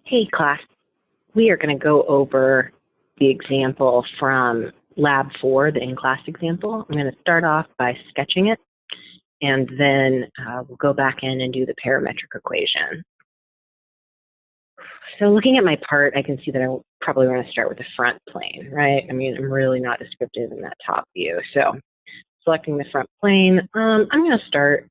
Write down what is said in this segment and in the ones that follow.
Hey class, we are going to go over the example from Lab 4, the in-class example. I'm going to start off by sketching it, and then we'll go back in and do the parametric equation. So looking at my part, I can see that I probably want to start with the front plane, right? I mean, I'm really not descriptive in that top view. So selecting the front plane, I'm going to start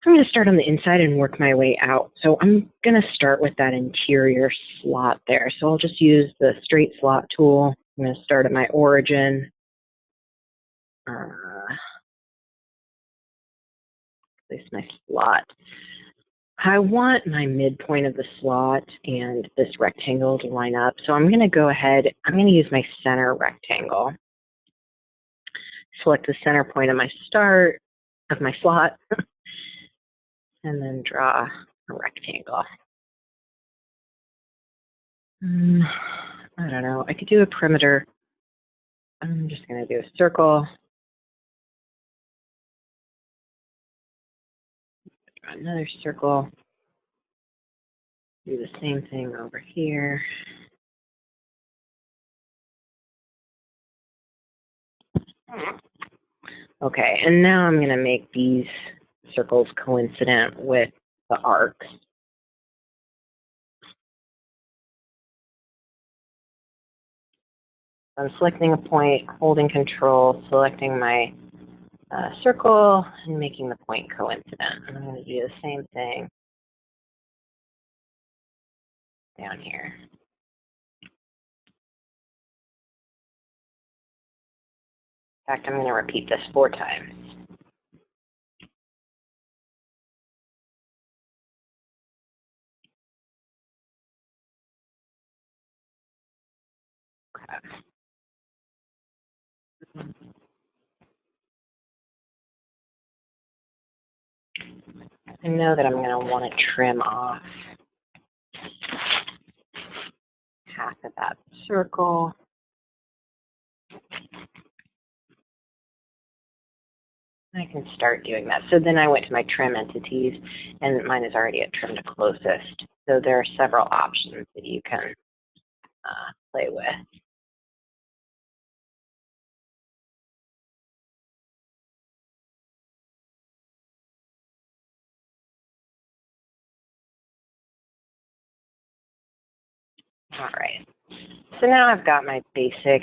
on the inside and work my way out. So I'm going to start with that interior slot there. So I'll just use the straight slot tool. I'm going to start at my origin. Place my slot. I want my midpoint of the slot and this rectangle to line up. So I'm going to go ahead, I'm going to use my center rectangle. Select the center point of my start, of my slot, and then draw a rectangle. I don't know, I could do a perimeter. I'm just going to do a circle. Another circle. Do the same thing over here. Okay, and now I'm going to make these circles coincident with the arcs. I'm selecting a point, holding control, selecting my circle, and making the point coincident. And I'm going to do the same thing down here. In fact, I'm going to repeat this 4 times. Okay. I know that I'm going to want to trim off half of that circle. I can start doing that. So then I went to my trim entities, and mine is already at trim to closest. So there are several options that you can play with. All right. So now I've got my basic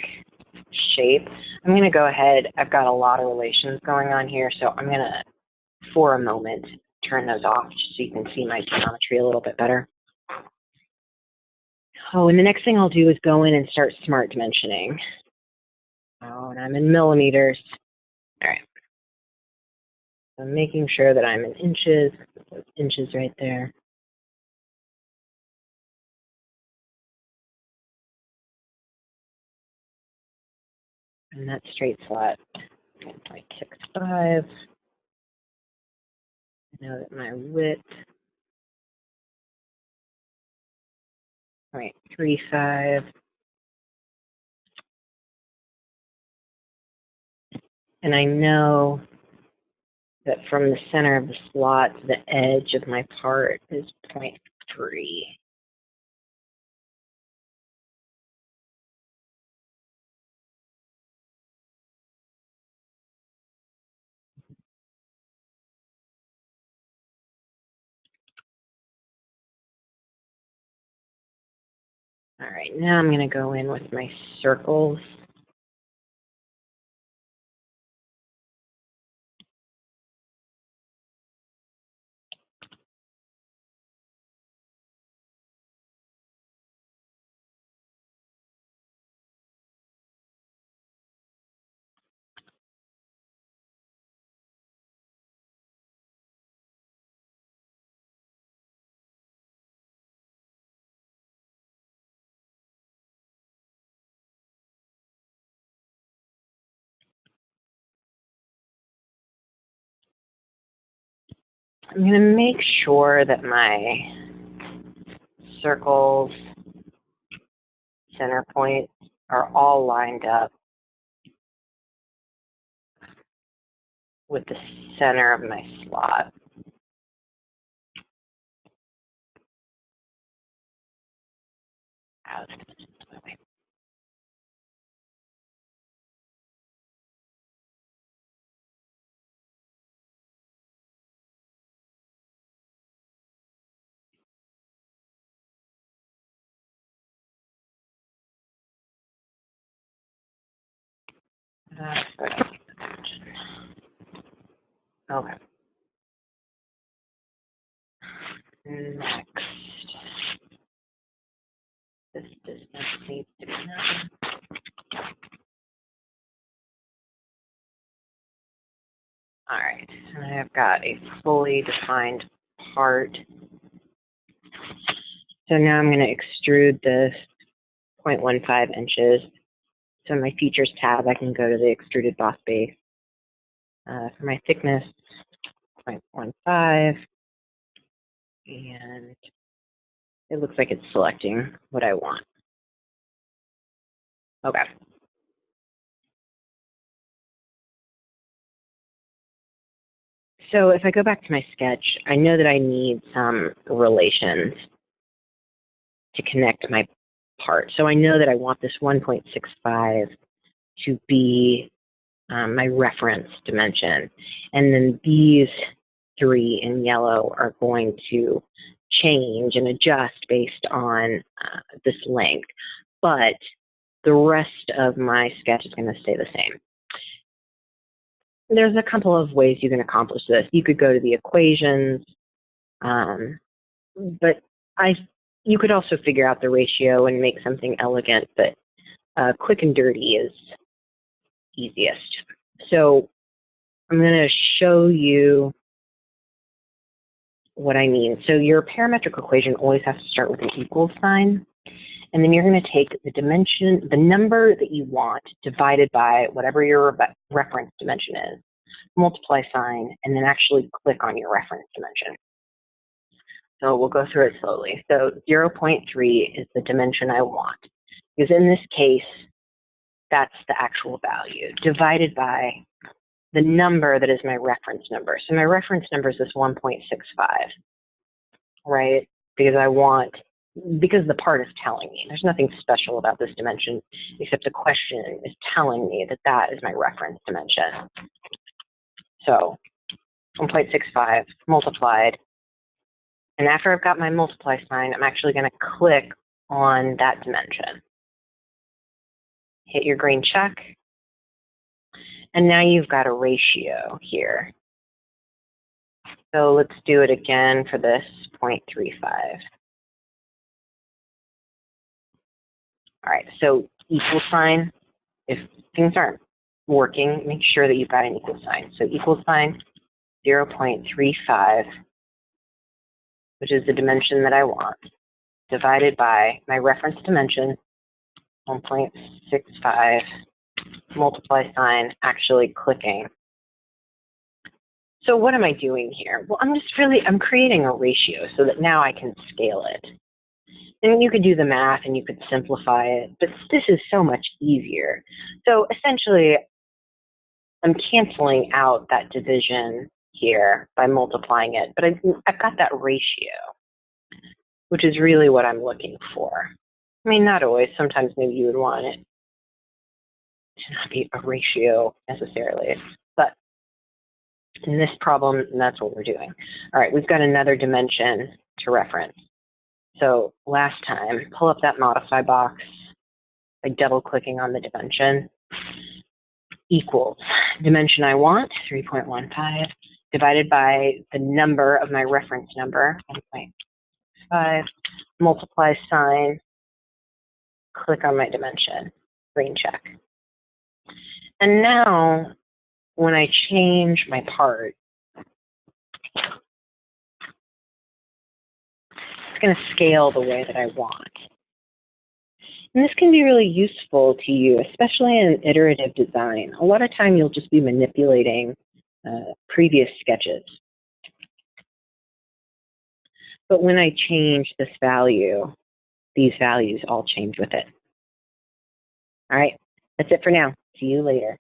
shape. I'm going to go ahead. I've got a lot of relations going on here, so I'm going to, for a moment, turn those off just so you can see my geometry a little bit better. Oh, and the next thing I'll do is go in and start smart dimensioning. Oh, and I'm in millimeters. All right. I'm making sure that I'm in inches. Those inches right there. And that straight slot, 0.65. I know that my width, 0.35. And I know that from the center of the slot to the edge of my part is 0.3. All right, now I'm going to go in with my circles. I'm going to make sure that my circles center points are all lined up with the center of my slot. has dimensions, by the way. That's what I need the dimension. Okay. Next. This distance needs to be known. All right, and I've got a fully defined part. So now I'm going to extrude this 0.15 inches. So in my features tab, I can go to the extruded boss base. For my thickness, 0.15, and it looks like it's selecting what I want. Okay. So if I go back to my sketch, I know that I need some relations to connect my part. So I know that I want this 1.65 to be my reference dimension. And then these three in yellow are going to change and adjust based on this length. But the rest of my sketch is going to stay the same. There's a couple of ways you can accomplish this. You could go to the equations, but you could also figure out the ratio and make something elegant, but quick and dirty is easiest. So I'm going to show you what I mean. So your parametric equation always has to start with an equal sign, and then you're going to take the dimension, the number that you want, divided by whatever your reference dimension is, multiply sign, and then actually click on your reference dimension. So we'll go through it slowly. So 0.3 is the dimension I want, because in this case, that's the actual value, divided by the number that is my reference number. So my reference number is this 1.65, right? Because the part is telling me. There's nothing special about this dimension, except the question is telling me that that is my reference dimension. So 1.65 multiplied. And after I've got my multiply sign, I'm actually going to click on that dimension. Hit your green check. And now you've got a ratio here. So let's do it again for this 0.35. All right, so equal sign. If things aren't working, make sure that you've got an equal sign. So equal sign 0.35, which is the dimension that I want, divided by my reference dimension, 1.65, multiply sign, actually clicking. So what am I doing here? Well, I'm creating a ratio so that now I can scale it. And you could do the math and you could simplify it, but this is so much easier. So essentially, I'm canceling out that division here by multiplying it, but I've got that ratio, which is really what I'm looking for. I mean, not always. Sometimes maybe you would want it to not be a ratio necessarily, but in this problem, that's what we're doing. All right, we've got another dimension to reference. So last time, pull up that modify box by double-clicking on the dimension, equals dimension I want, 3.15, divided by the number of my reference number, 1.5, multiply sign, click on my dimension, green check. And now, when I change my part, it's going to scale the way that I want. And this can be really useful to you, especially in iterative design. A lot of time you'll just be manipulating previous sketches. But when I change this value, these values all change with it. All right, that's it for now. See you later.